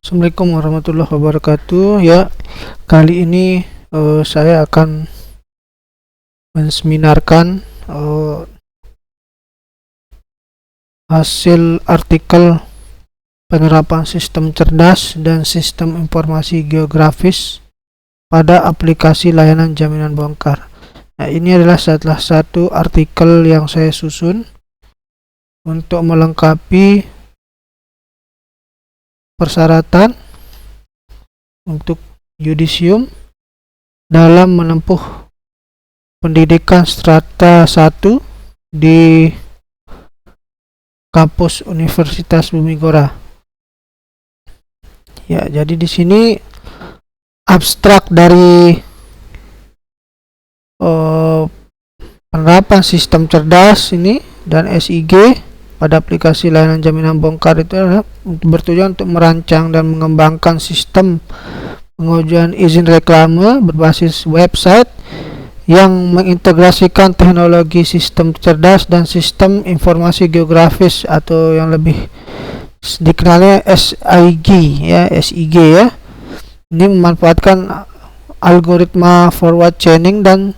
Assalamualaikum warahmatullahi wabarakatuh. Ya, kali ini saya akan menseminarkan hasil artikel penerapan sistem cerdas dan sistem informasi geografis pada aplikasi layanan jaminan bongkar. Nah, ini adalah salah satu artikel yang saya susun untuk melengkapi persyaratan untuk yudisium dalam menempuh pendidikan strata 1 di kampus Universitas Bumi Gora. Ya, jadi di sini abstrak dari penerapan sistem cerdas ini dan SIG pada aplikasi layanan jaminan bongkar itu adalah bertujuan untuk merancang dan mengembangkan sistem pengajuan izin reklame berbasis website yang mengintegrasikan teknologi sistem cerdas dan sistem informasi geografis atau yang lebih dikenalnya SIG ya. Ini memanfaatkan algoritma forward chaining dan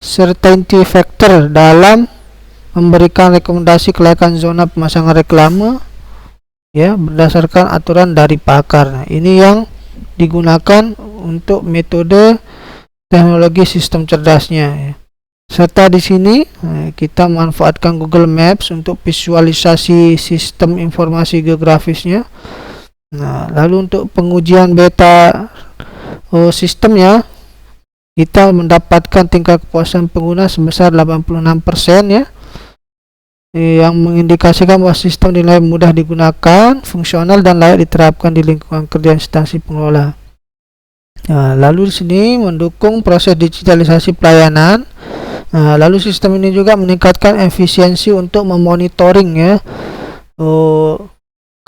certainty factor dalam memberikan rekomendasi kelayakan zona pemasangan reklame ya berdasarkan aturan dari pakar. Nah, ini yang digunakan untuk metode teknologi sistem cerdasnya ya. Serta di sini kita memanfaatkan Google Maps untuk visualisasi sistem informasi geografisnya. Nah, lalu untuk pengujian beta sistemnya kita mendapatkan tingkat kepuasan pengguna sebesar 86% ya, yang mengindikasikan bahwa sistem dinilai mudah digunakan, fungsional dan layak diterapkan di lingkungan kerja instansi pengelola. Nah, lalu di sini mendukung proses digitalisasi pelayanan. Nah, lalu sistem ini juga meningkatkan efisiensi untuk memonitoring ya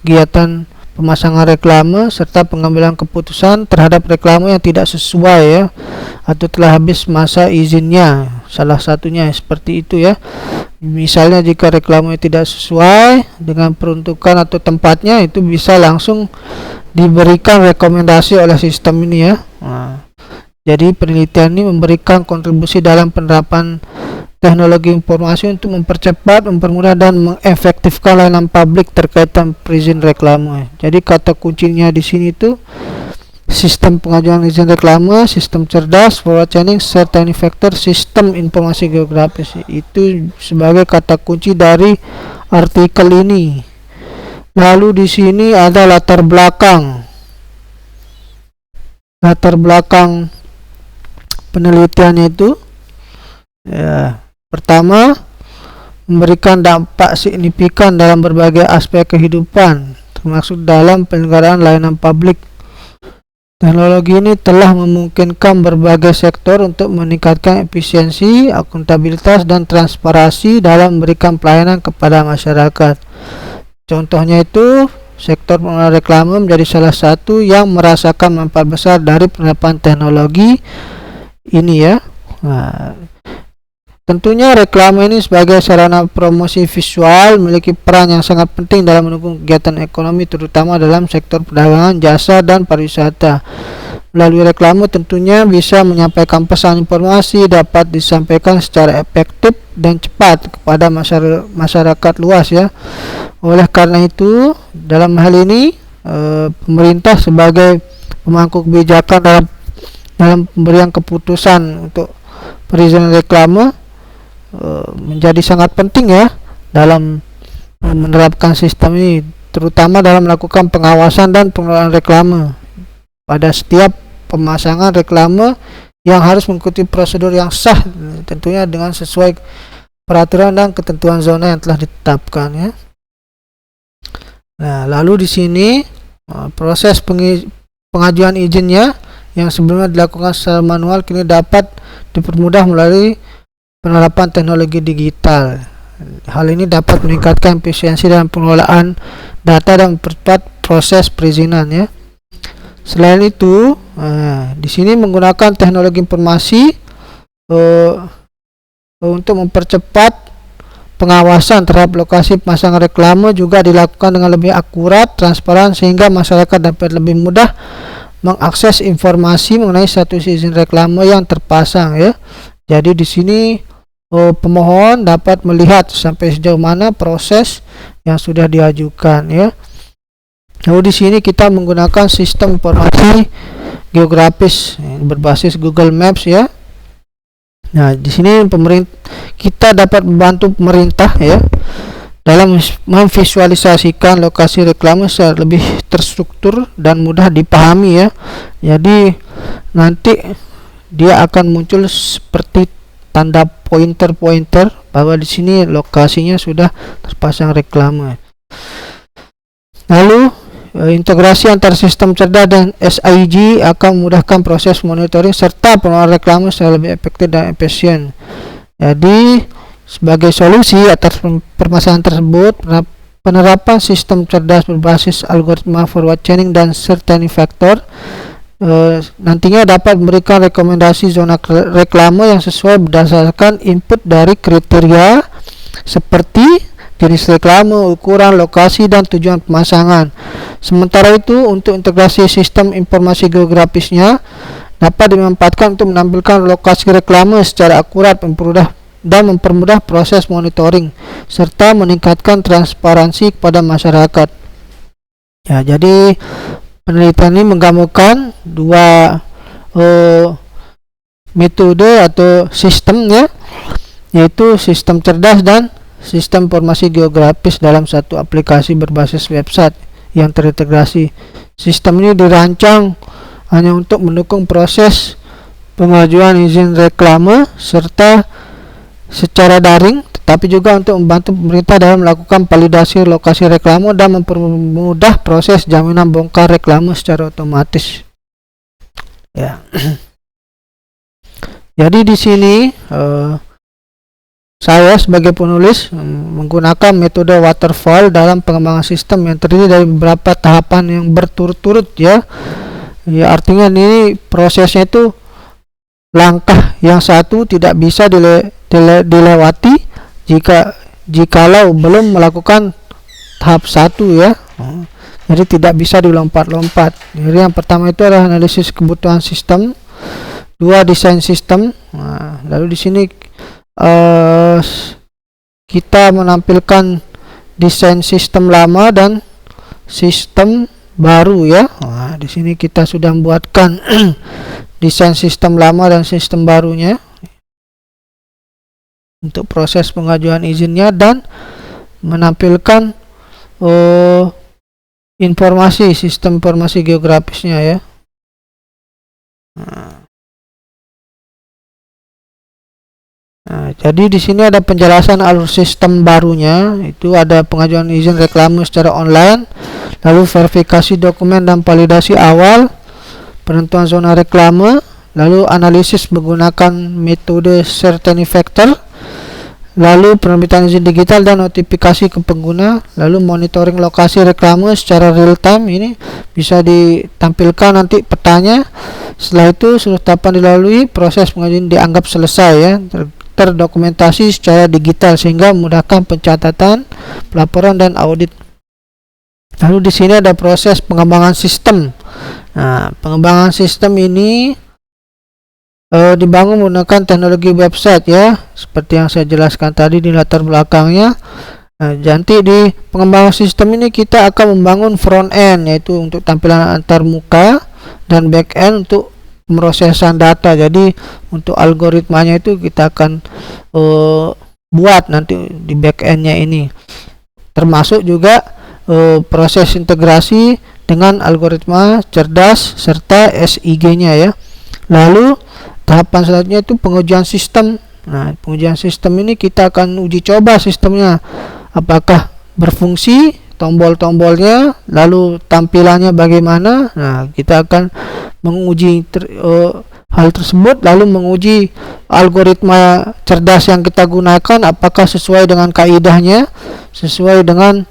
kegiatan pemasangan reklame serta pengambilan keputusan terhadap reklame yang tidak sesuai ya atau telah habis masa izinnya. Salah satunya seperti itu ya. Misalnya jika reklame tidak sesuai dengan peruntukan atau tempatnya, itu bisa langsung diberikan rekomendasi oleh sistem ini ya. Nah, jadi penelitian ini memberikan kontribusi dalam penerapan teknologi informasi untuk mempercepat, mempermudah dan mengefektifkan layanan publik terkait perizinan reklame. Jadi kata kuncinya di sini itu sistem pengajuan izin reklame, sistem cerdas, forward chaining, certainty factor, sistem informasi geografis. Itu sebagai kata kunci dari artikel ini. Lalu di sini ada latar belakang penelitiannya itu ya. Pertama, memberikan dampak signifikan dalam berbagai aspek kehidupan, termasuk dalam penyelenggaraan layanan publik. Teknologi ini telah memungkinkan berbagai sektor untuk meningkatkan efisiensi, akuntabilitas, dan transparansi dalam memberikan pelayanan kepada masyarakat. Contohnya itu, sektor pengelola reklame menjadi salah satu yang merasakan manfaat besar dari penerapan teknologi ini ya. Nah, tentunya reklame ini sebagai sarana promosi visual memiliki peran yang sangat penting dalam mendukung kegiatan ekonomi, terutama dalam sektor perdagangan, jasa, dan pariwisata. Melalui reklame tentunya bisa menyampaikan pesan informasi dapat disampaikan secara efektif dan cepat kepada masyarakat luas ya. Oleh karena itu, dalam hal ini pemerintah sebagai pemangku kebijakan dalam pemberian keputusan untuk perizinan reklame menjadi sangat penting ya dalam menerapkan sistem ini, terutama dalam melakukan pengawasan dan pengelolaan reklame pada setiap pemasangan reklame yang harus mengikuti prosedur yang sah, tentunya dengan sesuai peraturan dan ketentuan zona yang telah ditetapkan ya. Nah, lalu di sini proses pengajuan izinnya yang sebelumnya dilakukan secara manual kini dapat dipermudah melalui penerapan teknologi digital. Hal ini dapat meningkatkan efisiensi dalam pengelolaan data dan mempercepat proses perizinan ya. Selain itu, di sini menggunakan teknologi informasi untuk mempercepat pengawasan terhadap lokasi pemasangan reklame juga dilakukan dengan lebih akurat, transparan, sehingga masyarakat dapat lebih mudah mengakses informasi mengenai status izin reklame yang terpasang ya. Jadi di sini pemohon dapat melihat sampai sejauh mana proses yang sudah diajukan ya. Lalu di sini kita menggunakan sistem informasi geografis berbasis Google Maps ya. Nah, di sini kita dapat membantu pemerintah ya dalam memvisualisasikan lokasi reklame secara lebih terstruktur dan mudah dipahami ya. Jadi nanti dia akan muncul seperti tanda pointer bahwa di sini lokasinya sudah terpasang reklame. Lalu integrasi antar sistem cerdas dan SIG akan memudahkan proses monitoring serta pengelolaan reklame secara lebih efektif dan efisien. Jadi sebagai solusi atas permasalahan tersebut, penerapan sistem cerdas berbasis algoritma forward chaining dan certain factor nantinya dapat memberikan rekomendasi zona reklame yang sesuai berdasarkan input dari kriteria seperti jenis reklame, ukuran, lokasi, dan tujuan pemasangan. Sementara itu, untuk integrasi sistem informasi geografisnya dapat dimanfaatkan untuk menampilkan lokasi reklame secara akurat dan mempermudah proses monitoring serta meningkatkan transparansi kepada masyarakat. Ya, jadi penelitian ini menggabungkan dua metode atau sistem ya, yaitu sistem cerdas dan sistem informasi geografis dalam satu aplikasi berbasis website yang terintegrasi. Sistem ini dirancang hanya untuk mendukung proses pengajuan izin reklame serta secara daring, tetapi juga untuk membantu pemerintah dalam melakukan validasi lokasi reklame dan mempermudah proses jaminan bongkar reklame secara otomatis. Ya. Jadi di sini saya sebagai penulis menggunakan metode waterfall dalam pengembangan sistem yang terdiri dari beberapa tahapan yang berturut-turut ya. Ya, artinya ini prosesnya itu langkah yang satu tidak bisa dilewati jikalau belum melakukan tahap satu ya. Jadi tidak bisa dilompat-lompat. Jadi yang pertama itu adalah analisis kebutuhan sistem, dua desain sistem. Nah, lalu di sini kita menampilkan desain sistem lama dan sistem baru ya. Nah, di sini kita sudah membuatkan desain sistem lama dan sistem barunya untuk proses pengajuan izinnya dan menampilkan informasi sistem informasi geografisnya ya. Nah, jadi di sini ada penjelasan alur sistem barunya, itu ada pengajuan izin reklame secara online, lalu verifikasi dokumen dan validasi awal, penentuan zona reklame, lalu analisis menggunakan metode certain factor, lalu penerbitan izin digital dan notifikasi ke pengguna, lalu monitoring lokasi reklame secara real time. Ini bisa ditampilkan nanti petanya. Setelah itu seluruh tahapan dilalui, proses pengajuan dianggap selesai ya, terdokumentasi secara digital sehingga memudahkan pencatatan, pelaporan dan audit. Lalu di sini ada proses pengembangan sistem. Nah, pengembangan sistem ini dibangun menggunakan teknologi website ya, seperti yang saya jelaskan tadi di latar belakangnya. Nah, nanti di pengembangan sistem ini kita akan membangun front end, yaitu untuk tampilan antar muka, dan back end untuk pemrosesan data. Jadi untuk algoritmanya itu kita akan buat nanti di back endnya ini, termasuk juga proses integrasi dengan algoritma cerdas serta SIG-nya ya. Lalu tahapan selanjutnya itu pengujian sistem. Nah, pengujian sistem ini kita akan uji coba sistemnya apakah berfungsi, tombol-tombolnya, lalu tampilannya bagaimana. Nah, kita akan menguji hal tersebut, lalu menguji algoritma cerdas yang kita gunakan apakah sesuai dengan kaidahnya, sesuai dengan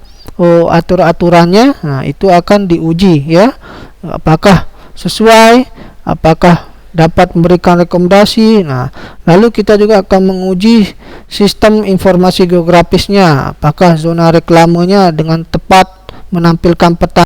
atur-aturannya. Nah, itu akan diuji ya, apakah sesuai, apakah dapat memberikan rekomendasi. Nah, lalu kita juga akan menguji sistem informasi geografisnya, apakah zona reklamenya dengan tepat menampilkan peta